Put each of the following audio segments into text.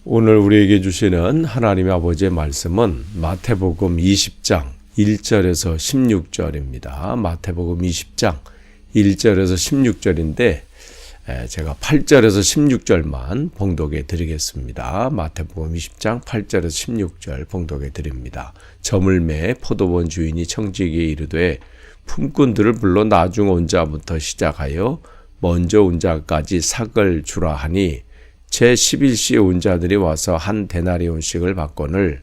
오늘 우리에게 주시는 하나님의 아버지의 말씀은 마태복음 20장 1절에서 16절입니다. 마태복음 20장 1절에서 16절인데 제가 8절에서 16절만 봉독해 드리겠습니다. 마태복음 20장 8절에서 16절 봉독해 드립니다. 점을 매 포도원 주인이 청지기에 이르되 품꾼들을 불러 나중 온 자부터 시작하여 먼저 온 자까지 삭을 주라 하니 제11시에 온 자들이 와서 한 데나리온씩을 받거늘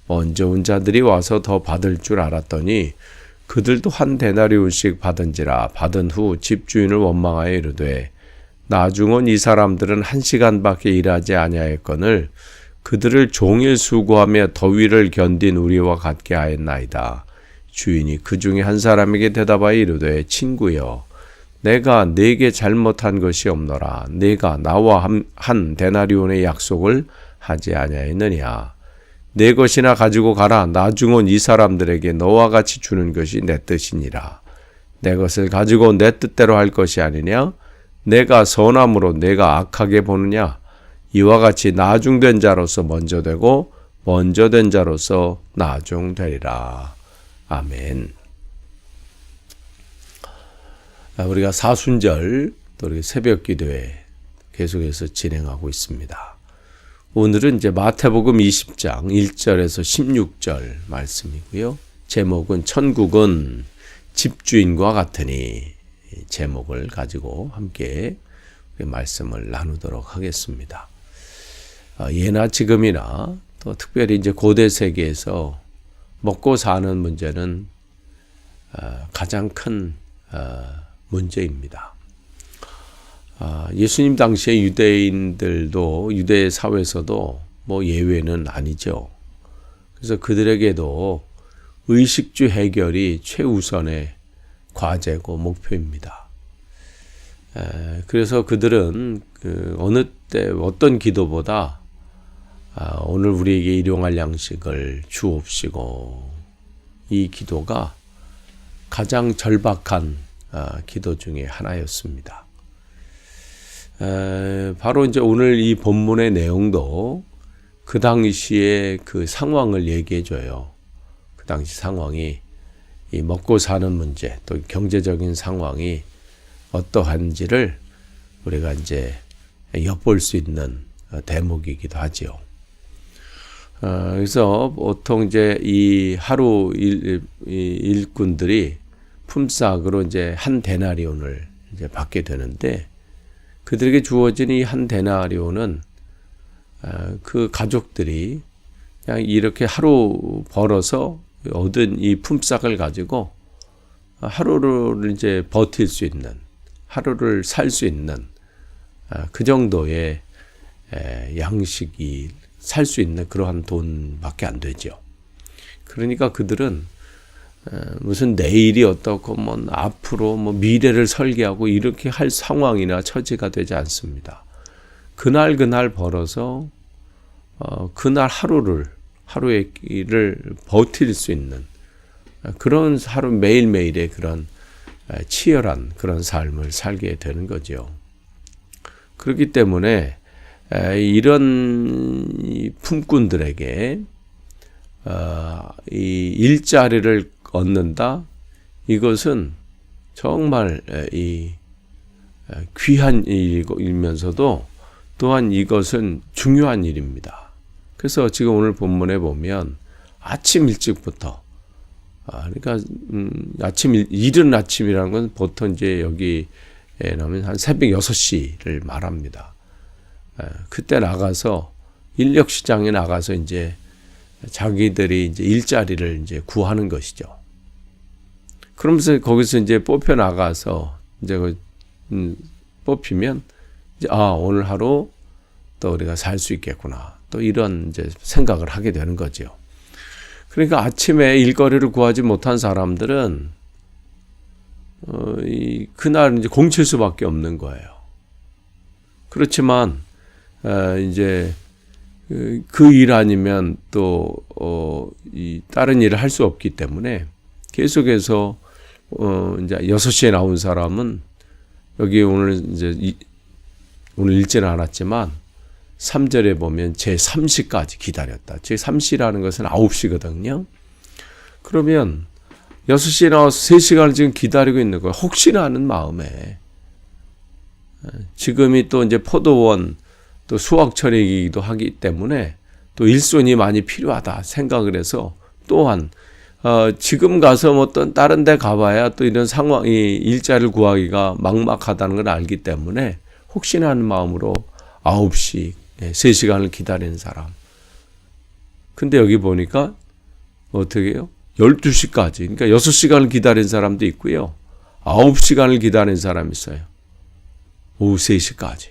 먼저 온 자들이 와서 더 받을 줄 알았더니 그들도 한 데나리온씩 받은지라. 받은 후 집주인을 원망하여 이르되 나중 온 이 사람들은 1시간밖에 일하지 아니하였거늘 그들을 종일 수고하며 더위를 견딘 우리와 같게 하였나이다. 주인이 그 중에 한 사람에게 대답하여 이르되 친구여 내가 네게 잘못한 것이 없노라. 네가 나와 한 데나리온의 약속을 하지 아니하였느냐. 내 것이나 가지고 가라. 나중 온 이 사람들에게 너와 같이 주는 것이 내 뜻이니라. 내 것을 가지고 내 뜻대로 할 것이 아니냐. 내가 선함으로 내가 악하게 보느냐. 이와 같이 나중된 자로서 먼저 되고 먼저 된 자로서 나중되리라. 아멘. 우리가 사순절 또 우리 새벽 기도회 계속해서 진행하고 있습니다. 오늘은 이제 마태복음 20장 1절에서 16절 말씀이고요. 제목은 천국은 집주인과 같으니 제목을 가지고 함께 말씀을 나누도록 하겠습니다. 예나 지금이나 또 특별히 이제 고대 세계에서 먹고 사는 문제는 가장 큰 문제입니다. 예수님 당시에 유대인들도 유대 사회에서도 뭐 예외는 아니죠. 그래서 그들에게도 의식주 해결이 최우선의 과제고 목표입니다. 그래서 그들은 어느 때 어떤 기도보다 오늘 우리에게 일용할 양식을 주옵시고 이 기도가 가장 절박한 기도 중에 하나였습니다. 바로 이제 오늘 이 본문의 내용도 그 당시의 그 상황을 얘기해 줘요. 그 당시 상황이 이 먹고 사는 문제 또 경제적인 상황이 어떠한지를 우리가 이제 엿볼 수 있는 대목이기도 하지요. 그래서 보통 이제 이 하루 일꾼들이 품삯으로 이제 한 데나리온을 이제 받게 되는데 그들에게 주어진 이 한 데나리온은 그 가족들이 그냥 이렇게 하루 벌어서 얻은 이 품삯을 가지고 하루를 이제 버틸 수 있는 하루를 살 수 있는 그 정도의 양식이 살 수 있는 그러한 돈밖에 안 되죠. 그러니까 그들은 무슨 내일이 어떻고 뭐 앞으로 뭐 미래를 설계하고 이렇게 할 상황이나 처지가 되지 않습니다. 그날 벌어서 그날 하루의 일을 버틸 수 있는 그런 하루 매일매일의 그런 치열한 그런 삶을 살게 되는 거죠. 그렇기 때문에 이런 품꾼들에게 이 일자리를 얻는다. 이것은 정말 이 귀한 일이면서도 또한 이것은 중요한 일입니다. 그래서 지금 오늘 본문에 보면 아침 일찍부터 그러니까 이른 아침이라는 건 보통 이제 여기에 나오면 한 새벽 6시를 말합니다. 그때 나가서 인력 시장에 나가서 이제 자기들이 이제 일자리를 이제 구하는 것이죠. 그러면서 거기서 이제 뽑혀 나가서 이제 뽑히면 이제 오늘 하루 또 우리가 살 수 있겠구나. 또 이런 이제 생각을 하게 되는 거죠. 그러니까 아침에 일거리를 구하지 못한 사람들은 그날 이제 공칠 수밖에 없는 거예요. 그렇지만 이제 그 일 아니면 또 이 다른 일을 할 수 없기 때문에 계속해서 이제 6시에 나온 사람은 여기 오늘 이제 오늘 읽지는 않았지만 3절에 보면 제3시까지 기다렸다. 제3시라는 것은 9시거든요. 그러면 6시에 나와서 3시간을 지금 기다리고 있는 거예요. 혹시나 하는 마음에. 지금이 또 이제 포도원 또 수확철이기도 하기 때문에 또 일손이 많이 필요하다 생각을 해서 또한 지금 가서 뭐 또 다른 데 가봐야 또 이런 상황이 일자리를 구하기가 막막하다는 걸 알기 때문에 혹시나 하는 마음으로 9시 3시간을 기다리는 사람. 근데 여기 보니까 어떻게 해요? 12시까지. 그러니까 6시간을 기다린 사람도 있고요. 9시간을 기다린 사람이 있어요. 오후 3시까지.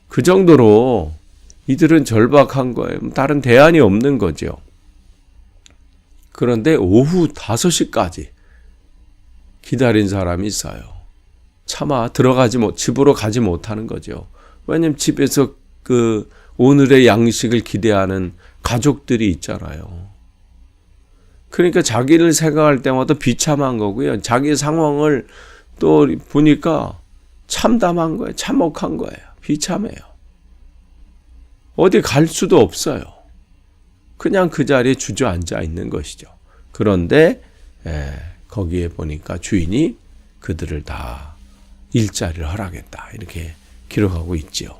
그 정도로 이들은 절박한 거예요. 다른 대안이 없는 거죠. 그런데 오후 5시까지 기다린 사람이 있어요. 차마 집으로 가지 못하는 거죠. 왜냐면 집에서 오늘의 양식을 기대하는 가족들이 있잖아요. 그러니까 자기를 생각할 때마다 비참한 거고요. 자기 상황을 또 보니까 참담한 거예요. 참혹한 거예요. 비참해요. 어디 갈 수도 없어요. 그냥 그 자리에 주저앉아 있는 것이죠. 그런데 거기에 보니까 주인이 그들을 다 일자리를 허락했다. 이렇게 기록하고 있지요.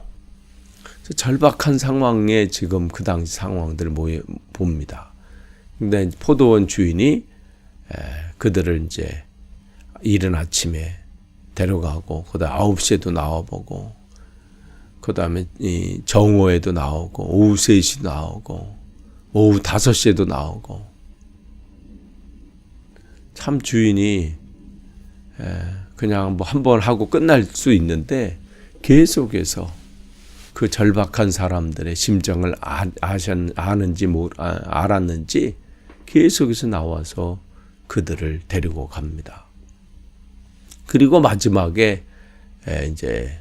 절박한 상황에 지금 그 당시 상황들을 봅니다. 근데 포도원 주인이 그들을 이제 이른 아침에 데려가고, 그 다음에 9시에도 나와보고, 그 다음에 정오에도 나오고, 오후 3시도 나오고, 오후 5시에도 나오고. 참 주인이 그냥 뭐 한 번 하고 끝날 수 있는데 계속해서 그 절박한 사람들의 심정을 아는지 알았는지 계속해서 나와서 그들을 데리고 갑니다. 그리고 마지막에 이제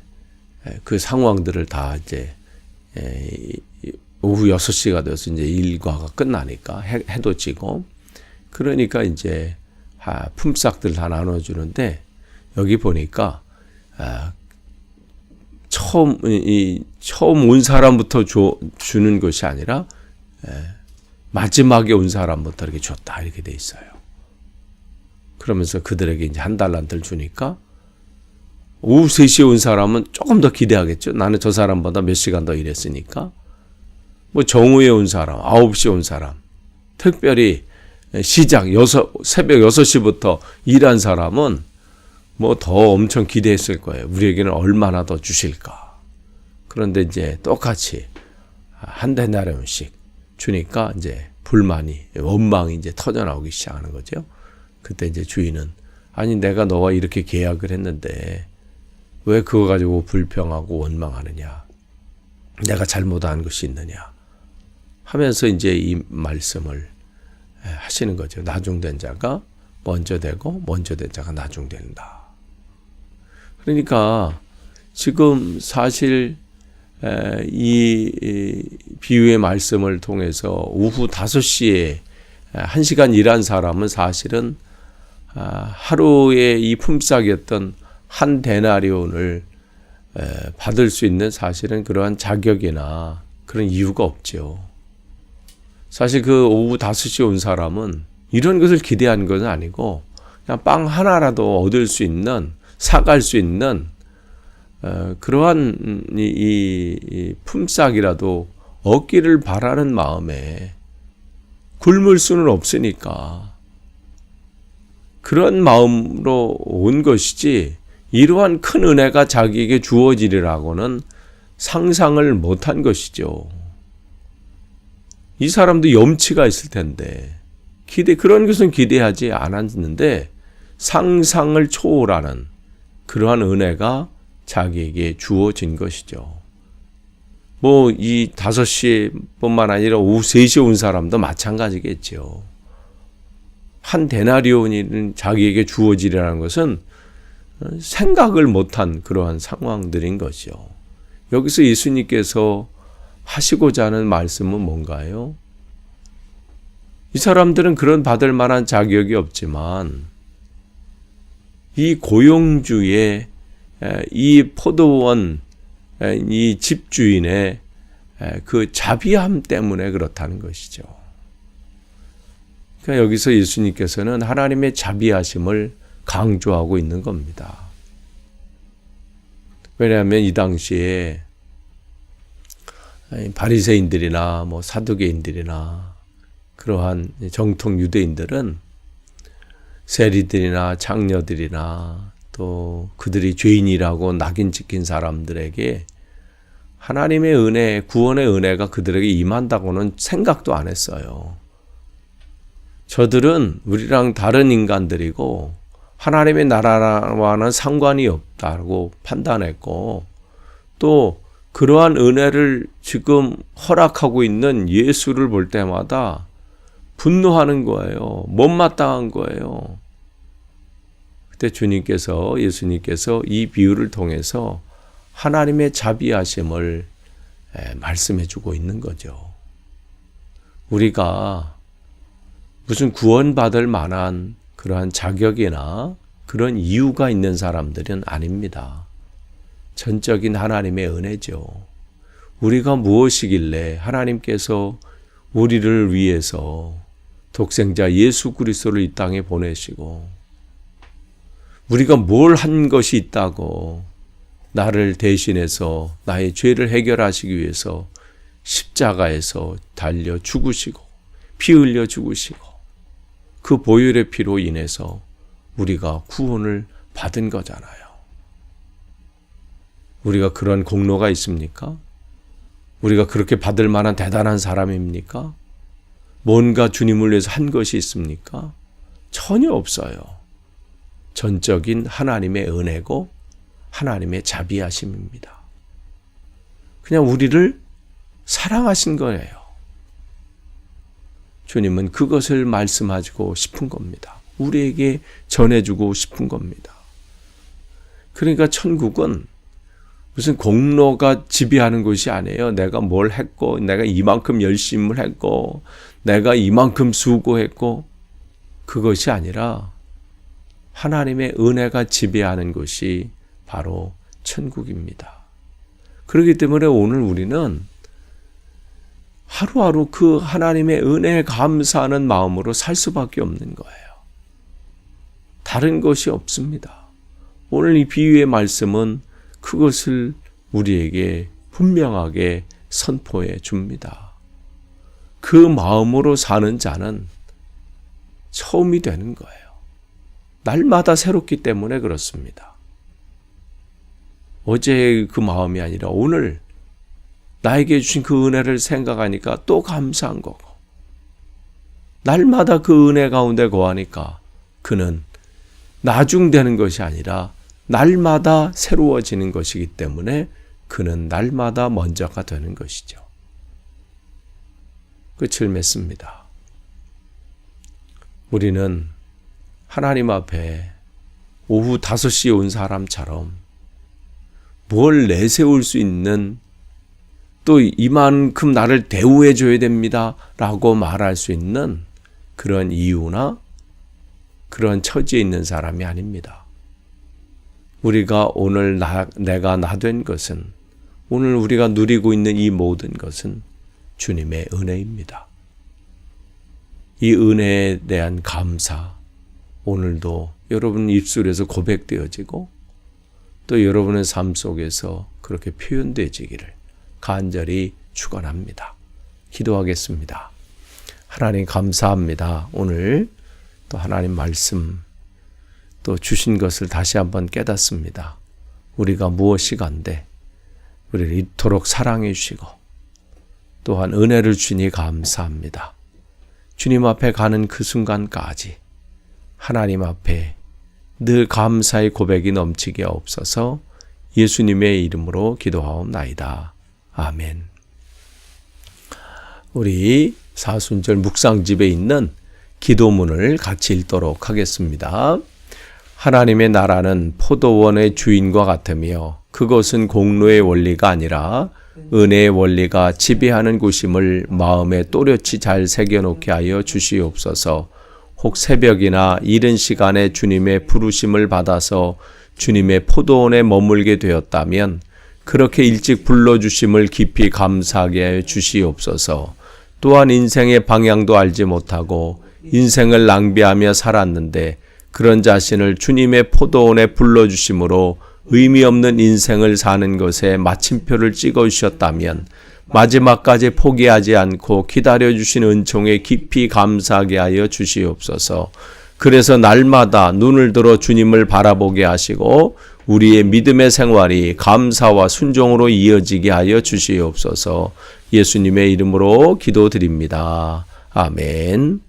그 상황들을 다 이제 오후 6시가 돼서 이제 일과가 끝나니까 해도 지고, 그러니까 이제 품삯들 다 나눠주는데, 여기 보니까 처음 온 사람부터 주는 것이 아니라 마지막에 온 사람부터 이렇게 줬다, 이렇게 돼 있어요. 그러면서 그들에게 이제 한 달란트를 주니까 오후 3시에 온 사람은 조금 더 기대하겠죠. 나는 저 사람보다 몇 시간 더 일했으니까. 뭐 정오에 온 사람, 9시에 온 사람, 특별히 새벽 6시부터 일한 사람은 뭐 더 엄청 기대했을 거예요. 우리에게는 얼마나 더 주실까. 그런데 이제 똑같이 한 데나리온씩 주니까 이제 불만이, 원망이 이제 터져나오기 시작하는 거죠. 그때 이제 주인은, 아니 내가 너와 이렇게 계약을 했는데 왜 그거 가지고 불평하고 원망하느냐. 내가 잘못한 것이 있느냐 하면서 이제 이 말씀을 하시는 거죠. 나중된 자가 먼저 되고 먼저 된 자가 나중된다. 그러니까 지금 사실 이 비유의 말씀을 통해서 오후 5시에 1시간 일한 사람은 사실은 하루에 이 품삯이었던 한 데나리온을 받을 수 있는 사실은 그러한 자격이나 그런 이유가 없죠. 사실 그 오후 5시에 온 사람은 이런 것을 기대한 것은 아니고 그냥 빵 하나라도 얻을 수 있는, 사갈 수 있는 그러한 이 품삯이라도 얻기를 바라는 마음에, 굶을 수는 없으니까 그런 마음으로 온 것이지, 이러한 큰 은혜가 자기에게 주어지리라고는 상상을 못한 것이죠. 이 사람도 염치가 있을 텐데 그런 것은 기대하지 않았는데 상상을 초월하는 그러한 은혜가 자기에게 주어진 것이죠. 뭐 이 5시뿐만 아니라 오후 3시에 온 사람도 마찬가지겠죠. 한 데나리온이 자기에게 주어지리라는 것은 생각을 못한 그러한 상황들인 것이죠. 여기서 예수님께서 하시고자 하는 말씀은 뭔가요? 이 사람들은 그런 받을 만한 자격이 없지만 이 고용주의 이 포도원 이 집주인의 그 자비함 때문에 그렇다는 것이죠. 그러니까 여기서 예수님께서는 하나님의 자비하심을 강조하고 있는 겁니다. 왜냐하면 이 당시에 바리새인들이나 뭐 사두개인들이나 그러한 정통 유대인들은 세리들이나 장녀들이나 또 그들이 죄인이라고 낙인 찍힌 사람들에게 하나님의 은혜, 구원의 은혜가 그들에게 임한다고는 생각도 안 했어요. 저들은 우리랑 다른 인간들이고 하나님의 나라와는 상관이 없다고 판단했고, 또 그러한 은혜를 지금 허락하고 있는 예수를 볼 때마다 분노하는 거예요. 못마땅한 거예요. 그때 예수님께서 이 비유를 통해서 하나님의 자비하심을 말씀해 주고 있는 거죠. 우리가 무슨 구원받을 만한 그러한 자격이나 그런 이유가 있는 사람들은 아닙니다. 전적인 하나님의 은혜죠. 우리가 무엇이길래 하나님께서 우리를 위해서 독생자 예수 그리스도를 이 땅에 보내시고, 우리가 뭘 한 것이 있다고 나를 대신해서 나의 죄를 해결하시기 위해서 십자가에서 달려 죽으시고 피 흘려 죽으시고 그 보혈의 피로 인해서 우리가 구원을 받은 거잖아요. 우리가 그런 공로가 있습니까? 우리가 그렇게 받을 만한 대단한 사람입니까? 뭔가 주님을 위해서 한 것이 있습니까? 전혀 없어요. 전적인 하나님의 은혜고 하나님의 자비하심입니다. 그냥 우리를 사랑하신 거예요. 주님은 그것을 말씀하고 싶은 겁니다. 우리에게 전해주고 싶은 겁니다. 그러니까 천국은 무슨 공로가 지배하는 것이 아니에요. 내가 뭘 했고, 내가 이만큼 열심을 했고, 내가 이만큼 수고했고, 그것이 아니라 하나님의 은혜가 지배하는 것이 바로 천국입니다. 그렇기 때문에 오늘 우리는 하루하루 그 하나님의 은혜에 감사하는 마음으로 살 수밖에 없는 거예요. 다른 것이 없습니다. 오늘 이 비유의 말씀은 그것을 우리에게 분명하게 선포해 줍니다. 그 마음으로 사는 자는 처음이 되는 거예요. 날마다 새롭기 때문에 그렇습니다. 어제의 그 마음이 아니라 오늘 나에게 주신 그 은혜를 생각하니까 또 감사한 거고, 날마다 그 은혜 가운데 거하니까 그는 나중되는 것이 아니라 날마다 새로워지는 것이기 때문에 그는 날마다 먼저가 되는 것이죠. 끝을 맺습니다. 우리는 하나님 앞에 오후 5시에 온 사람처럼 뭘 내세울 수 있는, 또 이만큼 나를 대우해 줘야 됩니다 라고 말할 수 있는 그런 이유나 그런 처지에 있는 사람이 아닙니다. 우리가 오늘 내가 나 된 것은, 오늘 우리가 누리고 있는 이 모든 것은 주님의 은혜입니다. 이 은혜에 대한 감사, 오늘도 여러분 입술에서 고백되어지고 또 여러분의 삶 속에서 그렇게 표현되어지기를 간절히 축원합니다. 기도하겠습니다. 하나님 감사합니다. 오늘 또 하나님 말씀 또 주신 것을 다시 한번 깨닫습니다. 우리가 무엇이간데 우리를 이토록 사랑해 주시고 또한 은혜를 주니 감사합니다. 주님 앞에 가는 그 순간까지 하나님 앞에 늘 감사의 고백이 넘치게 없어서 예수님의 이름으로 기도하옵나이다. 아멘. 우리 사순절 묵상집에 있는 기도문을 같이 읽도록 하겠습니다. 하나님의 나라는 포도원의 주인과 같으며 그것은 공로의 원리가 아니라 은혜의 원리가 지배하는 곳임을 마음에 또렷이 잘 새겨놓게 하여 주시옵소서. 혹 새벽이나 이른 시간에 주님의 부르심을 받아서 주님의 포도원에 머물게 되었다면 그렇게 일찍 불러주심을 깊이 감사하게 하여 주시옵소서. 또한 인생의 방향도 알지 못하고 인생을 낭비하며 살았는데 그런 자신을 주님의 포도원에 불러주심으로 의미 없는 인생을 사는 것에 마침표를 찍어주셨다면 마지막까지 포기하지 않고 기다려주신 은총에 깊이 감사하게 하여 주시옵소서. 그래서 날마다 눈을 들어 주님을 바라보게 하시고 우리의 믿음의 생활이 감사와 순종으로 이어지게 하여 주시옵소서. 예수님의 이름으로 기도드립니다. 아멘.